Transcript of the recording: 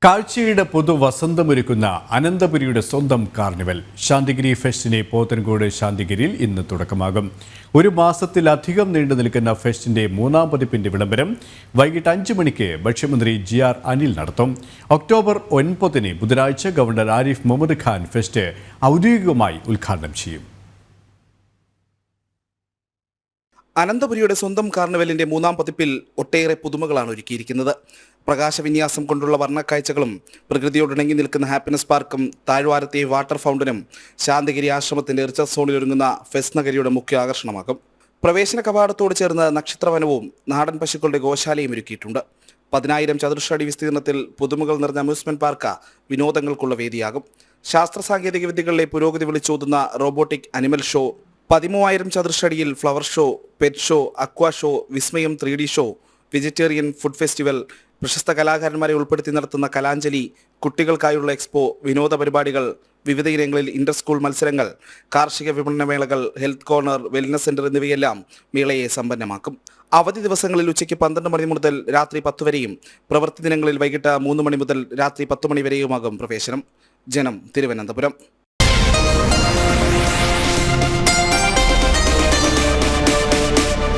കാഴ്ചയുടെ പുതുവസന്തമൊരുക്കുന്ന അനന്തപുരിയുടെ സ്വന്തം കാർണിവൽ ശാന്തിഗിരി ഫെസ്റ്റിന് പോത്തൻകോട് ശാന്തിഗിരിയിൽ ഇന്ന് തുടക്കമാകും. ഒരു മാസത്തിലധികം നീണ്ടു നിൽക്കുന്ന ഫെസ്റ്റിന്റെ മൂന്നാം പതിപ്പിന്റെ വിളംബരം വൈകിട്ട് 5 മണിക്ക് ഭക്ഷ്യമന്ത്രി GR അനിൽ നടത്തും. ഒക്ടോബർ 9 ബുധനാഴ്ച ഗവർണർ ആരിഫ് മുഹമ്മദ് ഖാൻ ഫെസ്റ്റ് ഔദ്യോഗികമായി ഉദ്ഘാടനം ചെയ്യും. അനന്തപുരിയുടെ സ്വന്തം കാർണിവലിന്റെ മൂന്നാം പതിപ്പിൽ ഒട്ടേറെ പുതുമകളാണ് ഒരുക്കിയിരിക്കുന്നത്. പ്രകാശവിന്യാസം കൊണ്ടുള്ള വർണ്ണക്കാഴ്ചകളും പ്രകൃതിയോടിണങ്ങി നിൽക്കുന്ന ഹാപ്പിനെസ് പാർക്കും താഴ്വാരത്തെ വാട്ടർ ഫൗണ്ടനും ശാന്തിഗിരി ആശ്രമത്തിന്റെ റിസർച്ച് സോണിൽ ഒരുങ്ങുന്ന ഫെസ്റ്റ് നഗരിയുടെ മുഖ്യ ആകർഷണമാകും. പ്രവേശന കവാടത്തോട് ചേർന്ന് നക്ഷത്രവനവും നാടൻ പശുക്കളുടെ ഗോശാലയും ഒരുക്കിയിട്ടുണ്ട്. 10,000 ചതുരശ്ര അടി വിസ്തീർണത്തിൽ പുതുമകൾ നിറഞ്ഞ അമ്യൂസ്മെന്റ് പാർക്ക് വിനോദങ്ങൾക്കുള്ള വേദിയാകും. ശാസ്ത്ര സാങ്കേതിക വിദ്യകളിലെ പുരോഗതി വിളിച്ചോതുന്ന റോബോട്ടിക് അനിമൽ ഷോ, 13,000 ചതുരശ്രടിയിൽ flower show, pet show, aqua show, വിസ്മയം 3D show, vegetarian food festival, പ്രശസ്ത കലാകാരന്മാരെ ഉൾപ്പെടുത്തി നടത്തുന്ന കലാഞ്ജലി, കുട്ടികൾക്കായുള്ള എക്സ്പോ, വിനോദ പരിപാടികൾ, വിവിധ ഇനങ്ങളിൽ ഇന്റർ സ്കൂൾ മത്സരങ്ങൾ, കാർഷിക വിപണന മേളകൾ, ഹെൽത്ത് കോർണർ, വെൽനസ് സെന്റർ എന്നിവയെല്ലാം മേളയെ സമ്പന്നമാക്കും. അവധി ദിവസങ്ങളിൽ ഉച്ചയ്ക്ക് 12 മണി മുതൽ രാത്രി 10 വരെയും പ്രവൃത്തി ദിനങ്ങളിൽ വൈകിട്ട് 3 മണി മുതൽ രാത്രി 10 മണി വരെയുമാകും പ്രവേശനം. ജനം, തിരുവനന്തപുരം.